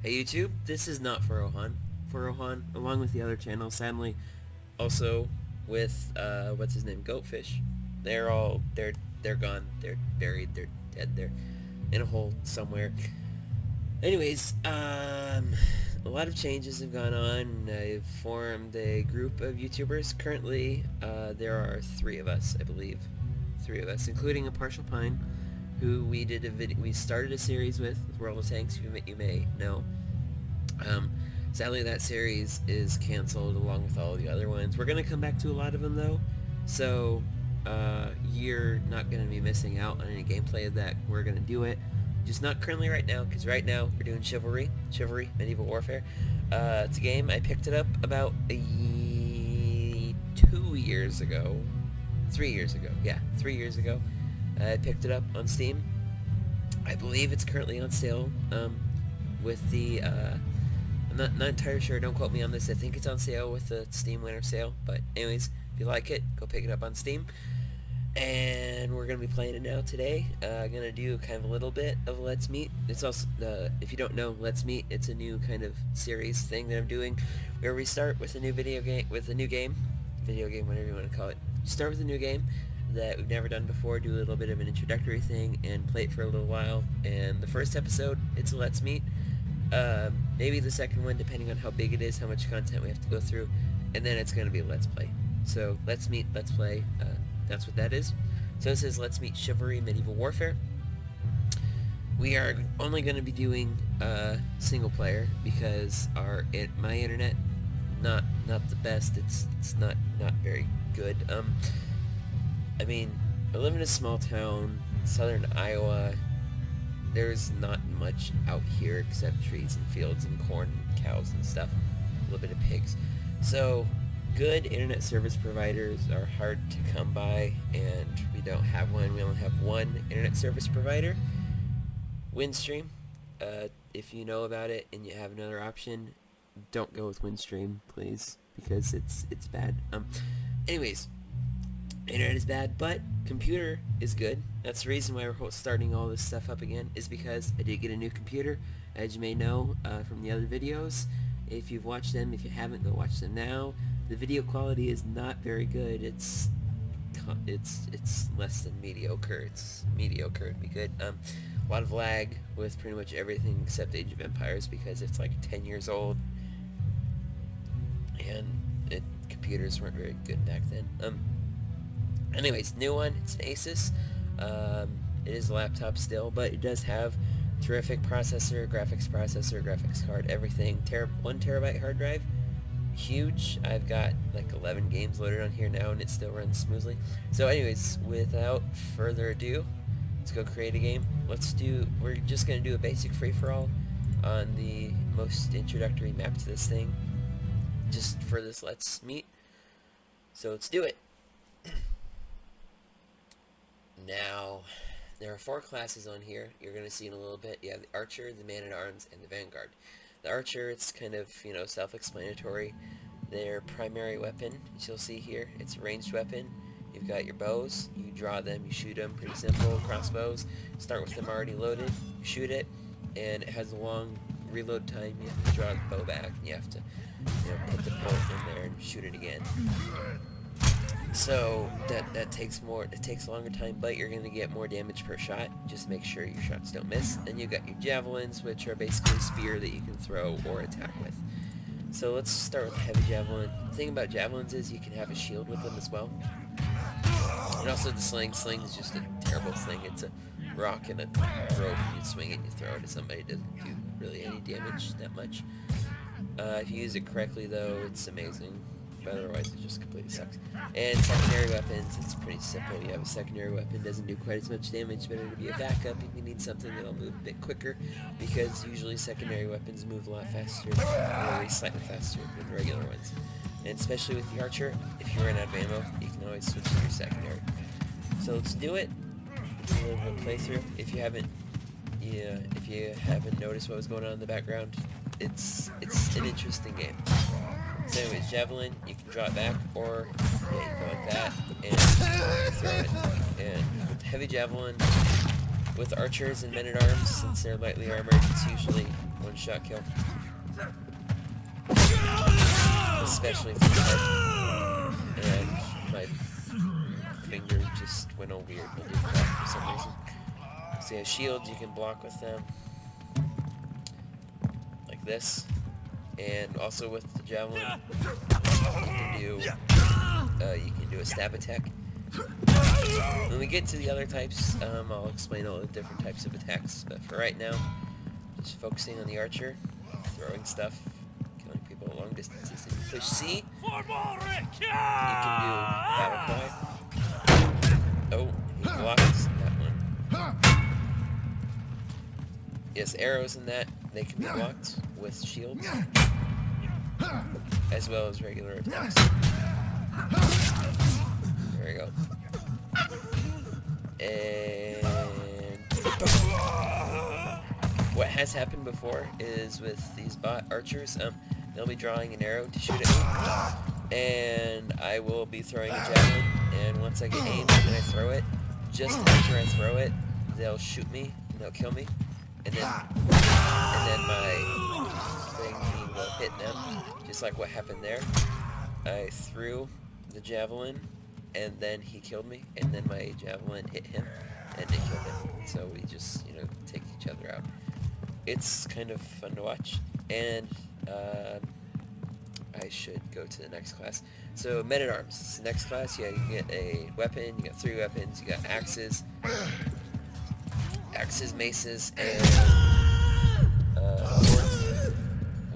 Hey YouTube, this is not for Rohan. For Rohan, along with the other channels, sadly, also with what's his name, Goatfish. They're gone. They're buried. They're dead. They're in a hole somewhere. Anyways, a lot of changes have gone on. I've formed a group of YouTubers. Currently, there are 3 of us, I believe, 3 of us, including a partial pine, who we did a video. We started a series with World of Tanks. You may know. Sadly, that series is canceled along with all the other ones. We're gonna come back to a lot of them though, so you're not gonna be missing out on any gameplay of that. We're gonna do it, just not currently right now, because right now we're doing Chivalry, Medieval Warfare. It's a game I picked it up about 2 years ago, 3 years ago. Yeah, 3 years ago. I picked it up on Steam. I believe it's currently on sale. With the I'm not entirely sure, don't quote me on this. I think it's on sale with the Steam Winter Sale, but anyways, if you like it, go pick it up on Steam. And we're going to be playing it now today. I'm going to do kind of a little bit of Let's Meet. It's also, if you don't know, Let's Meet, it's a new kind of series thing that I'm doing, where we start with a new video game, whatever you want to call it. Start with a new game that we've never done before, do a little bit of an introductory thing, and play it for a little while. And the first episode, it's a Let's Meet. Maybe the second one, depending on how big it is, how much content we have to go through, and then it's going to be a Let's Play. So, Let's Meet, Let's Play, that's what that is. So this is Let's Meet Chivalry, Medieval Warfare. We are only going to be doing, single player, because my internet, not the best, it's not very good. I mean, I live in a small town, southern Iowa. There's not much out here except trees and fields and corn and cows and stuff. A little bit of pigs. So, good internet service providers are hard to come by, and we don't have one. We only have one internet service provider, Windstream. If you know about it and you have another option, don't go with Windstream, please, because it's bad. Anyways, internet is bad, but computer is good. That's the reason why we're starting all this stuff up again, is because I did get a new computer, as you may know from the other videos. If you've watched them, if you haven't, go watch them now. The video quality is not very good. It's less than mediocre. It's mediocre would be good. A lot of lag with pretty much everything except Age of Empires, because it's like 10 years old, and computers weren't very good back then. Anyways, new one, it's an Asus. It is a laptop still, but it does have terrific processor, graphics card, everything. 1 terabyte hard drive, huge. I've got like 11 games loaded on here now, and it still runs smoothly. So anyways, without further ado, let's go create a game. We're just going to do a basic free-for-all on the most introductory map to this thing, just for this Let's Meet. So let's do it. Now, there are 4 classes on here. You're going to see in a little bit. You have the Archer, the Man-at-Arms, and the Vanguard. The Archer, it's kind of, self-explanatory. Their primary weapon, as you'll see here, it's a ranged weapon. You've got your bows. You draw them, you shoot them. Pretty simple. Crossbows, start with them already loaded. You shoot it, and it has a long reload time. You have to draw the bow back, and you have to put the bolt in there and shoot it again. So that takes a longer time, but you're going to get more damage per shot. Just make sure your shots don't miss. Then you've got your javelins, which are basically a spear that you can throw or attack with. So let's start with the heavy javelin. The thing about javelins is you can have a shield with them as well. And also the sling. Sling is just a terrible thing. It's a rock and a rope. You swing it and you throw it at somebody. It doesn't do really any damage that much. If you use it correctly, though, it's amazing. But otherwise it just completely sucks. And secondary weapons, it's pretty simple. You have a secondary weapon, doesn't do quite as much damage, but it'll be a backup if you need something that'll move a bit quicker, because usually secondary weapons move a lot faster, or slightly faster than the regular ones. And especially with the Archer, if you run out of ammo, you can always switch to your secondary. So let's do it. Do a little bit of playthrough. If you haven't noticed what was going on in the background, it's an interesting game. So anyways, javelin, you can draw it back, or you go like that, and throw it. And with the heavy javelin, with archers and men-at-arms, since they're lightly armored, it's usually one one-shot kill. Especially for the head. And my finger just went all weird when I did that for some reason. So yeah, shields you can block with them. Like this. And also with the javelin, you can do a stab attack. When we get to the other types, I'll explain all the different types of attacks. But for right now, just focusing on the archer, throwing stuff, killing people at long distances. If you push C, you can do battle cry. Oh, he blocks that one. Yes, arrows in that, they can be blocked with shields, as well as regular attacks. There we go. And what has happened before is with these bot archers, they'll be drawing an arrow to shoot at me, and I will be throwing a javelin, and once I get aimed and I throw it, just after I throw it, they'll shoot me, and they'll kill me, and then my thing will hit them, just like what happened there. I threw the javelin, and then he killed me, and then my javelin hit him, and it killed him. So we just, take each other out. It's kind of fun to watch, and I should go to the next class. So men-at-arms, next class, yeah, you get a weapon, you got 3 weapons, you got axes, maces, and swords,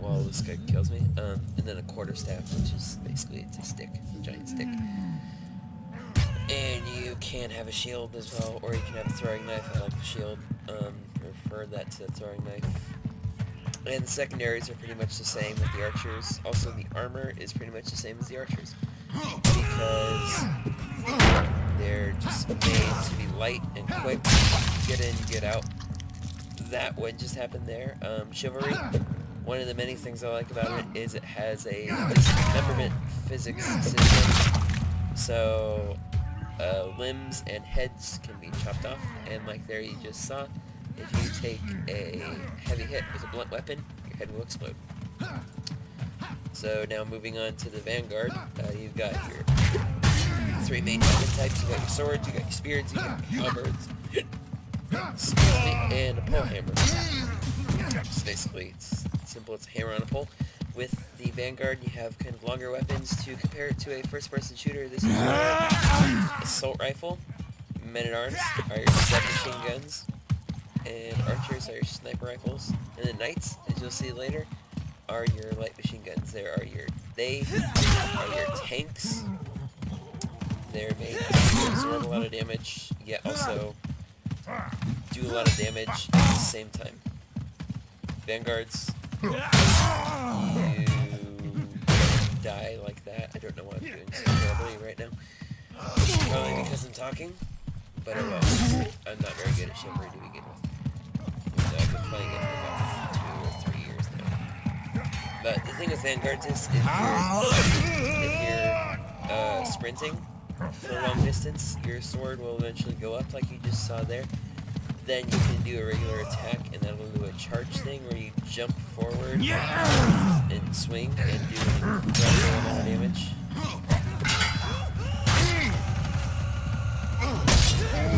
while this guy kills me, and then a quarterstaff, which is basically, it's a stick, a giant stick. And you can have a shield as well, or you can have a throwing knife. I like the shield, prefer that to a throwing knife. And the secondaries are pretty much the same with the archers. Also, the armor is pretty much the same as the archers, because they're just made to be light and quick, get in, get out. That would just happen there. Chivalry, one of the many things I like about it is it has a dismemberment physics system. So limbs and heads can be chopped off, and like there you just saw, if you take a heavy hit with a blunt weapon, your head will explode. So now moving on to the Vanguard, you've got your 3 main weapon types. You got your swords, you got your spears, you got your halberds, and a pole hammer. So basically, it's simple, it's a hammer on a pole. With the Vanguard, you have kind of longer weapons. To compare it to a first-person shooter, this is your assault rifle. Men-at-arms are your submachine guns, and archers are your sniper rifles. And the knights, as you'll see later, are your light machine guns. They are your tanks. They're made to absorb a lot of damage, yet also do a lot of damage at the same time. Vanguards, you die like that. I don't know why I'm doing so terribly right now. Probably because I'm talking, but I'm not very good at Chivalry to begin with. I've been playing it for about 2 or 3 years now. But the thing with Vanguards is, if you're sprinting for a long distance, your sword will eventually go up like you just saw there. Then you can do a regular attack, and that'll do a charge thing where you jump forward and swing and do an incredible amount of damage.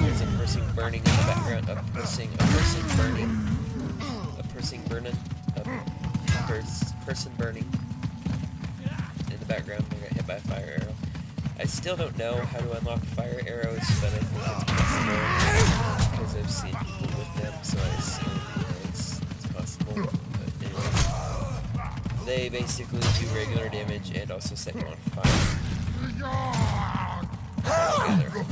There's a person burning in the background, a person burning in the background. They got hit by a fire arrow. I still don't know how to unlock fire arrows, but I think it's possible, because I've seen people with them, so I assume it's possible. But anyways, they basically do regular damage and also set you on fire. Together.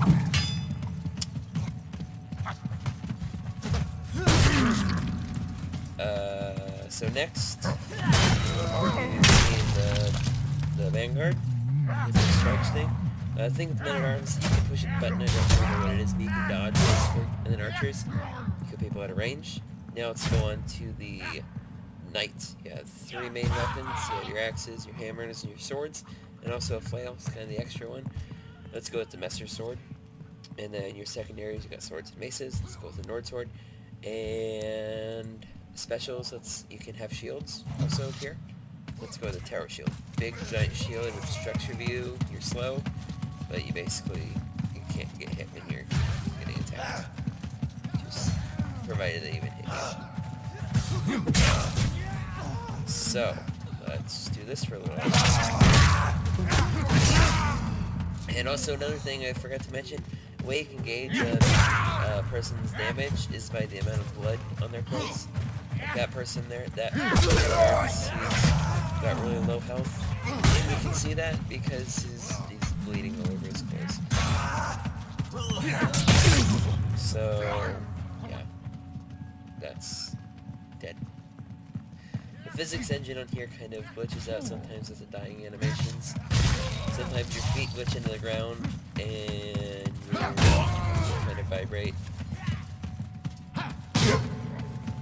So next, the Vanguard. It's a strikes thing. The thing with men-at-arms, you can push a button, I don't remember what it is, but you can dodge basically. And then archers, you kill people out of range. Now let's go on to the knights. You have 3 main weapons. You have your axes, your hammers, and your swords, and also a flail. It's kind of the extra one. Let's go with the Messer sword. And then your secondaries, you got swords and maces. Let's go with the Nord sword. And specials, you can have shields also here. Let's go with the tower shield. Big giant shield with structure view. You're slow, but you can't get hit when you're getting attacked. Just provided they even hit you. So let's do this for a little while. And also another thing I forgot to mention, the way you can gauge a person's damage is by the amount of blood on their clothes. Like that person there, he's got really low health. And you can see that because he's bleeding all over his clothes. So, yeah, that's dead. The physics engine on here kind of glitches out sometimes with the dying animations. Sometimes your feet glitch into the ground and you kind of vibrate.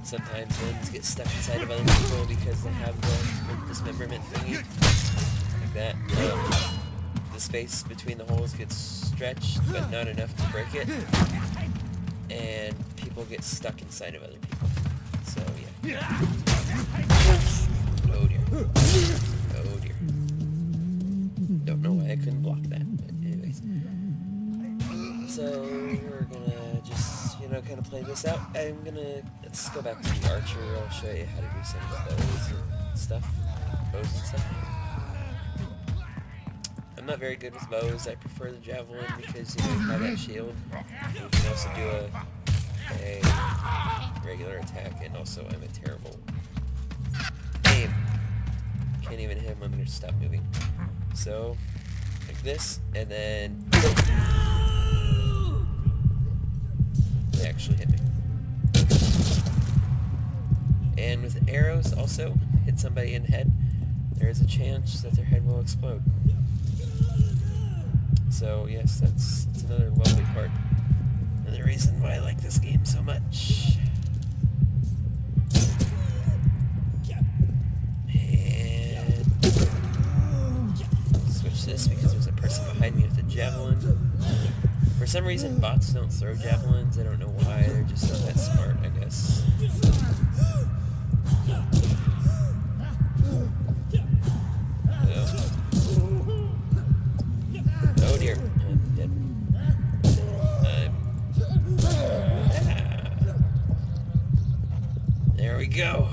Sometimes limbs get stuck inside of other people because they have the dismemberment thingy. Like that. The space between the holes gets stretched, but not enough to break it. And people get stuck inside of other people. So, yeah. Oh dear. Oh dear. Don't know why I couldn't block that, but anyways. So, we're gonna just, kind of play this out. Let's go back to the archer. I'll show you how to do some bows and stuff. I'm not very good with bows. I prefer the javelin because, you have that shield. You can also do a regular attack, and also I'm a terrible aim. Can't even hit him when they stop moving. So, like this, and then they actually hit me. And with arrows, also, hit somebody in the head, there is a chance that their head will explode. So, yes, that's another lovely part. Another reason why I like this game so much. And switch this because there's a person behind me with a javelin. For some reason, bots don't throw javelins. I don't know why. They're just not that smart, I guess. Oh dear. I'm dead. There we go.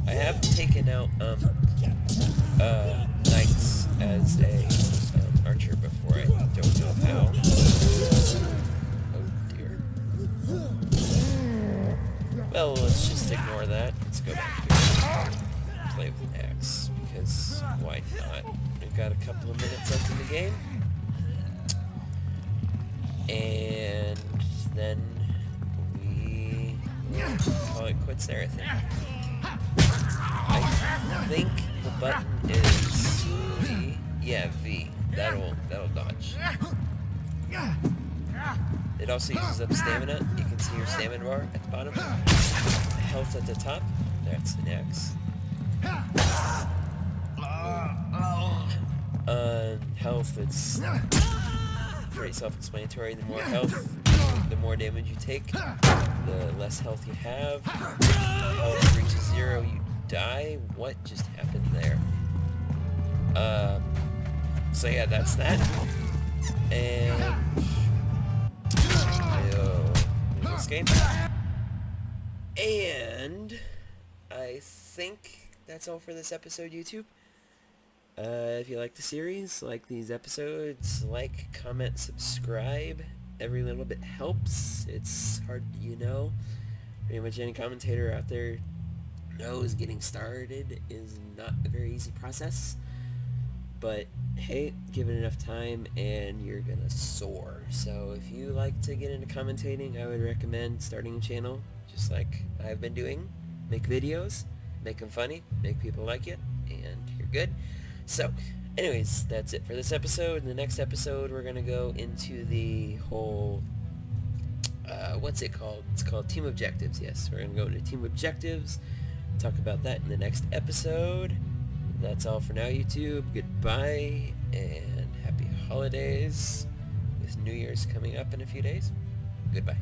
I have taken out knights as a archer before. I don't know how. Oh dear. Well, let's just ignore that. Let's go back here and play with an axe, because why not? We've got a couple of minutes left in the game. And then we will call it quits there, I think. I think the button is V. Yeah, V. That'll dodge. It also uses up stamina. You can see your stamina bar at the bottom. Health at the top. That's an X. Health, it's pretty self-explanatory. The more health, the more damage you take, the less health you have. Health reaches 0, you die. What just happened there? So yeah, that's that. And this game. And I think that's all for this episode, YouTube. If you like the series, like these episodes, like, comment, subscribe. Every little bit helps. It's hard, Pretty much any commentator out there knows getting started is not a very easy process. But, hey, give it enough time and you're gonna soar. So if you like to get into commentating, I would recommend starting a channel, just like I've been doing. Make videos, make them funny, make people like it, and you're good. So, anyways, that's it for this episode. In the next episode, we're going to go into the whole, what's it called? It's called Team Objectives, yes. We're going to go into Team Objectives, talk about that in the next episode. That's all for now, YouTube. Goodbye, and happy holidays with because New Year's coming up in a few days. Goodbye.